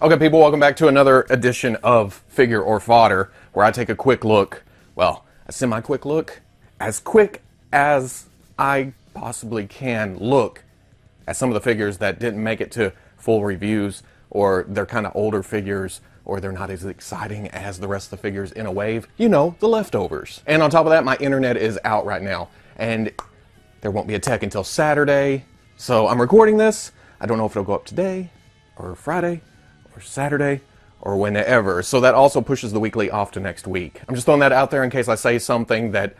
Okay, people, welcome back to another edition of Figure or Fodder, where I take a quick look, well, a semi-quick look, as quick as I possibly can look at some of the figures that didn't make it to full reviews, or they're kind of older figures, or they're not as exciting as the rest of the figures in a wave. You know, the leftovers. And on top of that, my internet is out right now, and there won't be a tech until Saturday, so I'm recording this. I don't know if it'll go up today, or Friday, or Saturday, or whenever. So that also pushes the weekly off to next week. I'm just throwing that out there in case I say something that,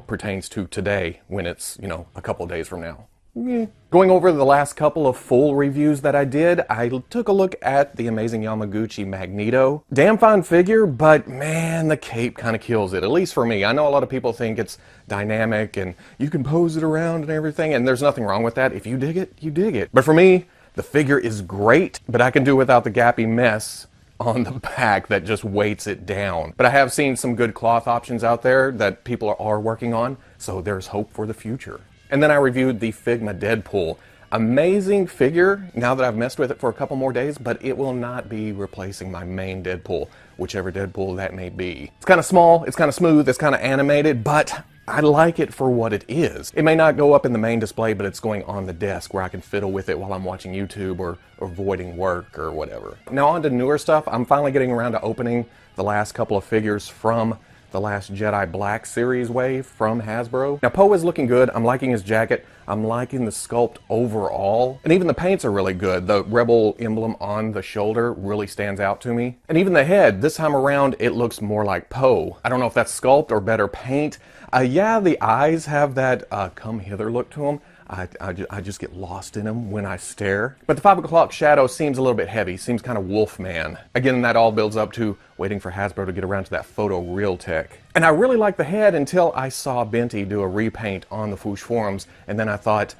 pertains to today when it's, a couple days from now. Going over the last couple of full reviews that I did, I took a look at the amazing Yamaguchi Magneto. Damn fine figure, but man, the cape kind of kills it, at least for me. I know a lot of people think it's dynamic and you can pose it around and everything, and there's nothing wrong with that. If you dig it, you dig it. But for me, the figure is great, but I can do without the gappy mess on the back that just weights it down. But I have seen some good cloth options out there that people are working on, so there's hope for the future. And then I reviewed the Figma Deadpool. Amazing figure now that I've messed with it for a couple more days, but it will not be replacing my main Deadpool, whichever Deadpool that may be. It's kind of small, it's kind of smooth, it's kind of animated, but I like it for what it is. It may not go up in the main display, but it's going on the desk where I can fiddle with it while I'm watching YouTube or avoiding work or whatever. Now on to newer stuff. I'm finally getting around to opening the last couple of figures from the last Jedi Black series wave from Hasbro. Now Poe is looking good. I'm liking his jacket. I'm liking the sculpt overall. And even the paints are really good. The Rebel emblem on the shoulder really stands out to me. And even the head, this time around, it looks more like Poe. I don't know if that's sculpt or better paint. Yeah, the eyes have that come hither look to them. I just get lost in them when I stare. But the 5 o'clock shadow seems a little bit heavy, seems kind of Wolfman. Again, that all builds up to waiting for Hasbro to get around to that photo real tech. And I really like the head until I saw Benty do a repaint on the Fwoosh forums, and then I thought,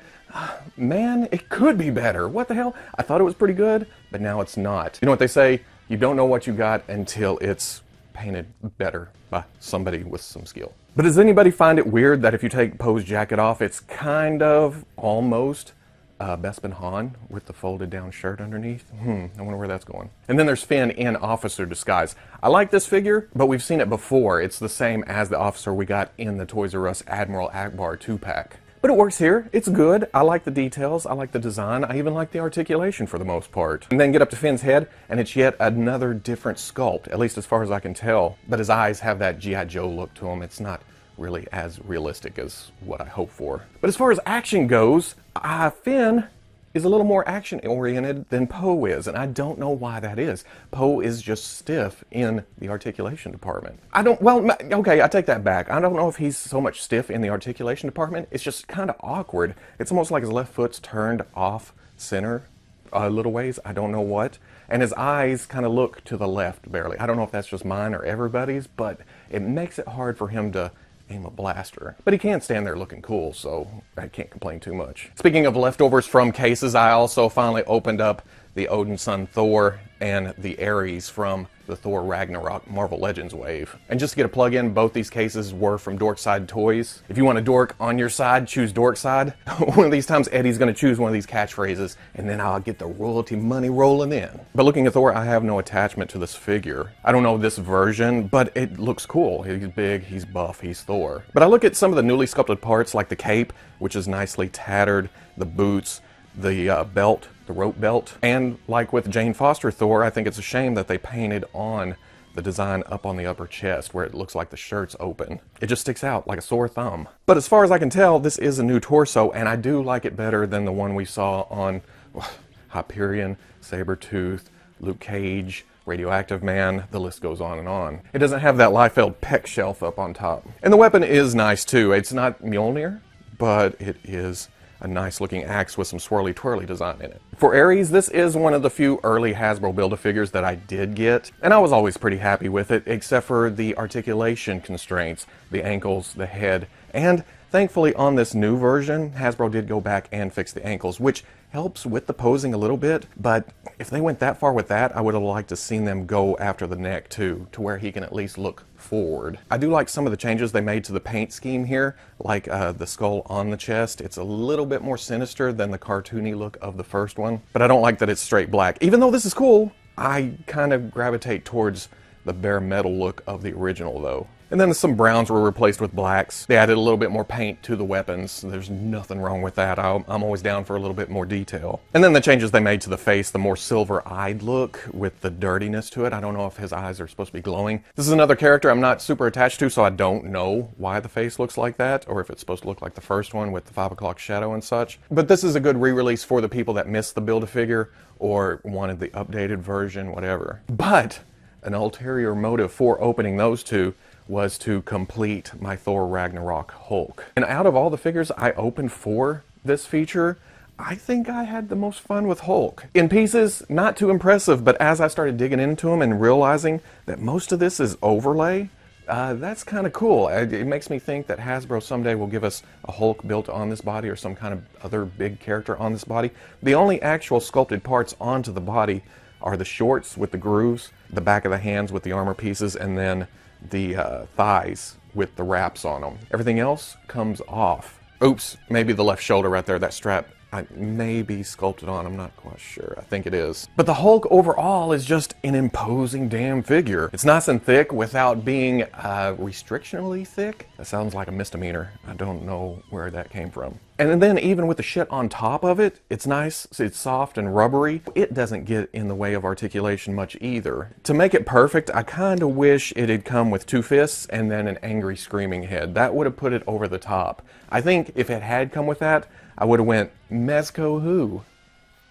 man, it could be better. What the hell? I thought it was pretty good, but now it's not. You know what they say? You don't know what you got until it's painted better by somebody with some skill. But does anybody find it weird that if you take Poe's jacket off, it's kind of almost Bespin Han with the folded down shirt underneath? I wonder where that's going. And then there's Finn in officer disguise. I like this figure, but we've seen it before. It's the same as the officer we got in the Toys R Us Admiral Akbar 2-pack. But it works here. It's good. I like the details. I like the design. I even like the articulation for the most part. And then get up to Finn's head, and it's yet another different sculpt, at least as far as I can tell. But his eyes have that G.I. Joe look to him. It's not really as realistic as what I hope for. But as far as action goes, Finn is a little more action-oriented than Poe is, and I don't know why that is. Poe is just stiff in the articulation department. Okay, I take that back. I don't know if he's so much stiff in the articulation department. It's just kind of awkward. It's almost like his left foot's turned off center a little ways. I don't know what. And his eyes kind of look to the left barely. I don't know if that's just mine or everybody's, but it makes it hard for him to aim a blaster. But he can stand there looking cool, so I can't complain too much. Speaking of leftovers from cases, I also finally opened up the Odinson Thor and the Ares from the Thor Ragnarok Marvel Legends wave. And just to get a plug-in, both these cases were from Dorkside Toys. If you want a dork on your side, choose Dorkside. One of these times, Eddie's gonna choose one of these catchphrases, and then I'll get the royalty money rolling in. But looking at Thor, I have no attachment to this figure. I don't know this version, but it looks cool. He's big, he's buff, he's Thor. But I look at some of the newly sculpted parts, like the cape, which is nicely tattered, the boots, the belt, the rope belt, and like with Jane Foster Thor, I think it's a shame that they painted on the design up on the upper chest where it looks like the shirt's open. It just sticks out like a sore thumb. But as far as I can tell, this is a new torso, and I do like it better than the one we saw on Hyperion, Sabretooth, Luke Cage, Radioactive Man, the list goes on and on. It doesn't have that Liefeld peck shelf up on top. And the weapon is nice too. It's not Mjolnir, but it is a nice looking axe with some swirly twirly design in it. For Ares, this is one of the few early Hasbro Build-A-Figures that I did get, and I was always pretty happy with it, except for the articulation constraints, the ankles, the head, and thankfully on this new version, Hasbro did go back and fix the ankles, which helps with the posing a little bit, but if they went that far with that, I would have liked to seen them go after the neck too, to where he can at least look forward. I do like some of the changes they made to the paint scheme here, like the skull on the chest. It's a little bit more sinister than the cartoony look of the first one, but I don't like that it's straight black. Even though this is cool, I kind of gravitate towards the bare metal look of the original though. And then some browns were replaced with blacks. They added a little bit more paint to the weapons. There's nothing wrong with that. I'm always down for a little bit more detail. And then the changes they made to the face, the more silver-eyed look with the dirtiness to it. I don't know if his eyes are supposed to be glowing. This is another character I'm not super attached to, so I don't know why the face looks like that, or if it's supposed to look like the first one with the 5 o'clock shadow and such. But this is a good re-release for the people that missed the Build-A-Figure or wanted the updated version, whatever. But an ulterior motive for opening those two was to complete my Thor Ragnarok Hulk. And out of all the figures I opened for this feature, I think I had the most fun with Hulk. In pieces, not too impressive, but as I started digging into them and realizing that most of this is overlay, that's kind of cool. It makes me think that Hasbro someday will give us a Hulk built on this body or some kind of other big character on this body. The only actual sculpted parts onto the body are the shorts with the grooves, the back of the hands with the armor pieces, and then the thighs with the wraps on them. Everything else comes off. Oops, maybe the left shoulder right there, that strap may be sculpted on, I'm not quite sure. I think it is. But the Hulk overall is just an imposing damn figure. It's nice and thick without being restrictionally thick. That sounds like a misdemeanor. I don't know where that came from. And then even with the shit on top of it, it's nice, it's soft and rubbery. It doesn't get in the way of articulation much either. To make it perfect, I kind of wish it had come with 2 fists and then an angry screaming head. That would have put it over the top. I think if it had come with that, I would have went, Mezco who?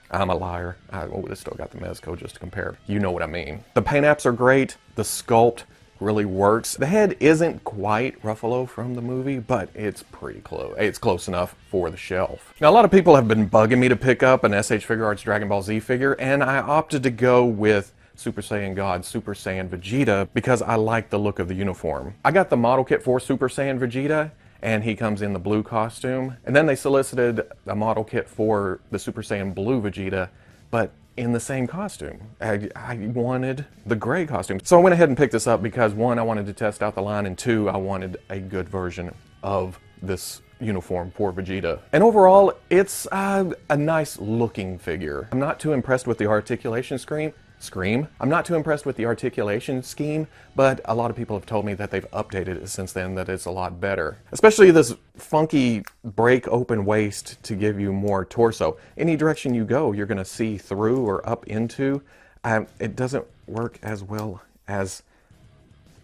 I'm a liar. I would have still got the Mezco just to compare. You know what I mean. The paint apps are great. The sculpt really works. The head isn't quite Ruffalo from the movie, but it's pretty close. It's close enough for the shelf. Now, a lot of people have been bugging me to pick up an SH Figuarts Dragon Ball Z figure, and I opted to go with Super Saiyan God, Super Saiyan Vegeta, because I like the look of the uniform. I got the model kit for Super Saiyan Vegeta, and he comes in the blue costume. And then they solicited a model kit for the Super Saiyan Blue Vegeta, but in the same costume. I wanted the gray costume. So I went ahead and picked this up because 1, I wanted to test out the line, and 2, I wanted a good version of this uniform for Vegeta. And overall, it's a nice looking figure. I'm not too impressed with the articulation scheme. I'm not too impressed with the articulation scheme, but a lot of people have told me that they've updated it since then, that it's a lot better. Especially this funky break open waist to give you more torso. Any direction you go, you're gonna see through or up into. It doesn't work as well as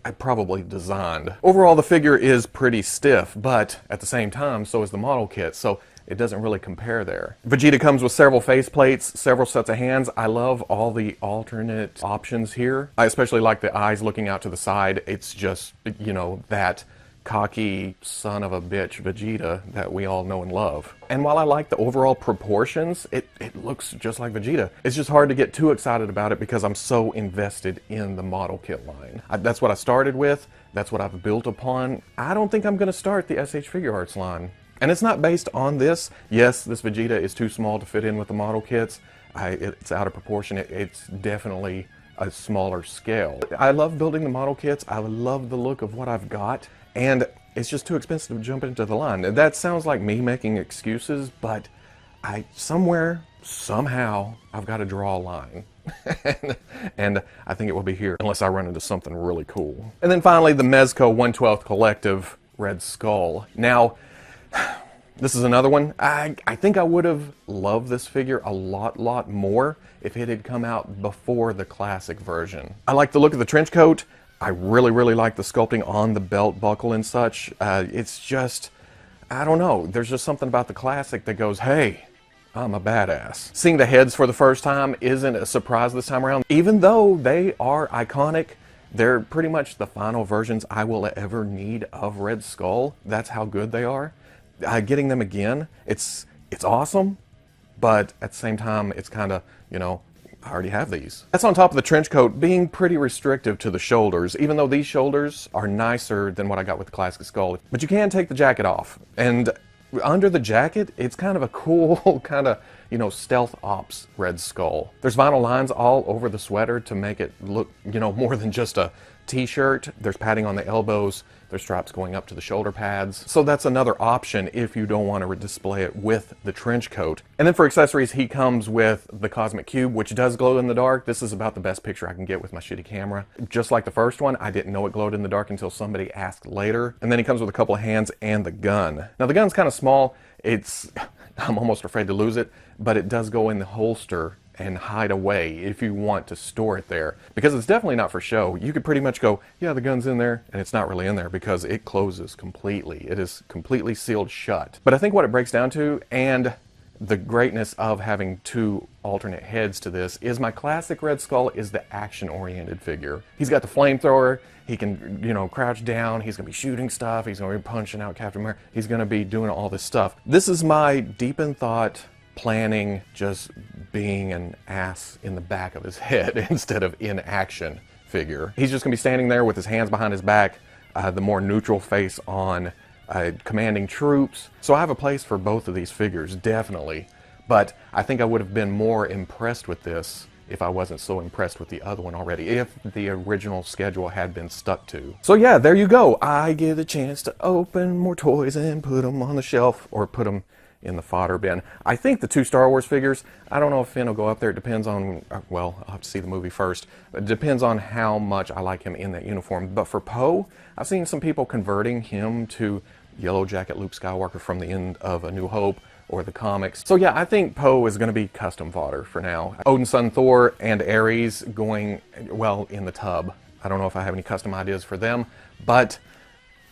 I probably designed. Overall, the figure is pretty stiff, but at the same time, so is the model kit. So it doesn't really compare there. Vegeta comes with several face plates, several sets of hands. I love all the alternate options here. I especially like the eyes looking out to the side. It's just, you know, that cocky son of a bitch Vegeta that we all know and love. And while I like the overall proportions, it looks just like Vegeta. It's just hard to get too excited about it because I'm so invested in the model kit line. That's what I started with. That's what I've built upon. I don't think I'm gonna start the SH Figuarts line. And it's not based on this. Yes, this Vegeta is too small to fit in with the model kits. It's out of proportion. It's definitely a smaller scale. I love building the model kits. I love the look of what I've got. And it's just too expensive to jump into the line. That sounds like me making excuses, but somehow, I've got to draw a line. And I think it will be here, unless I run into something really cool. And then finally, the Mezco 1/12 Collective Red Skull. Now, this is another one. I think I would have loved this figure a lot more if it had come out before the classic version. I like the look of the trench coat. I really like the sculpting on the belt buckle and such. It's just, I don't know. There's just something about the classic that goes, hey, I'm a badass. Seeing the heads for the first time isn't a surprise this time around. Even though they are iconic, they're pretty much the final versions I will ever need of Red Skull. That's how good they are. Getting them again, it's awesome, but at the same time, it's kind of, you know, I already have these. That's on top of the trench coat being pretty restrictive to the shoulders, even though these shoulders are nicer than what I got with the classic skull. But you can take the jacket off, and under the jacket, it's kind of a cool kind of, you know, stealth ops Red Skull. There's vinyl lines all over the sweater to make it look, you know, more than just a t-shirt. There's padding on the elbows. There's straps going up to the shoulder pads. So that's another option if you don't want to display it with the trench coat. And then for accessories, he comes with the Cosmic Cube, which does glow in the dark. This is about the best picture I can get with my shitty camera. Just like the first one, I didn't know it glowed in the dark until somebody asked later. And then he comes with a couple of hands and the gun. Now the gun's kind of small. I'm almost afraid to lose it, but it does go in the holster and hide away if you want to store it there. Because it's definitely not for show. You could pretty much go, yeah, the gun's in there, and it's not really in there because it closes completely. It is completely sealed shut. But I think what it breaks down to, and the greatness of having two alternate heads to this, is my classic Red Skull is the action-oriented figure. He's got the flamethrower, he can, you know, crouch down, he's gonna be shooting stuff, he's gonna be punching out Captain America, he's gonna be doing all this stuff. This is my deep in thought, planning, just being an ass in the back of his head instead of in action figure. He's just gonna be standing there with his hands behind his back, the more neutral face on, commanding troops. So I have a place for both of these figures, definitely. But I think I would have been more impressed with this if I wasn't so impressed with the other one already, if the original schedule had been stuck to. So yeah, there you go. I get a chance to open more toys and put them on the shelf, or put them in the fodder bin. I think the two Star Wars figures, I don't know if Finn will go up there. It depends on, well, I'll have to see the movie first. It depends on how much I like him in that uniform. But for Poe, I've seen some people converting him to Yellow Jacket Luke Skywalker from the end of A New Hope or the comics. So yeah, I think Poe is going to be custom fodder for now. Odinson, Thor, and Ares going, well, in the tub. I don't know if I have any custom ideas for them, but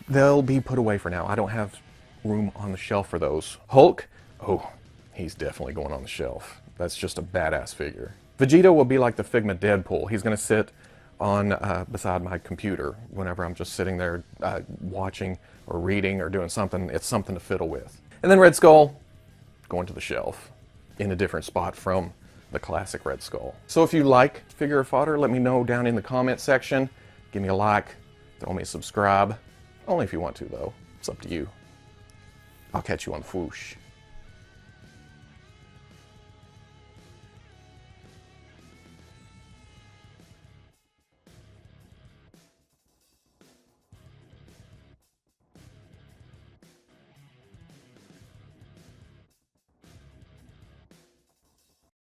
they'll be put away for now. I don't have room on the shelf for those. Hulk, oh, he's definitely going on the shelf. That's just a badass figure. Vegeta will be like the Figma Deadpool. He's going to sit on beside my computer whenever I'm just sitting there watching or reading or doing something. It's something to fiddle with. And then Red Skull, going to the shelf in a different spot from the classic Red Skull. So if you like figure fodder, let me know down in the comment section. Give me a like, throw me a subscribe. Only if you want to, though. It's up to you. I'll catch you on Fwoosh.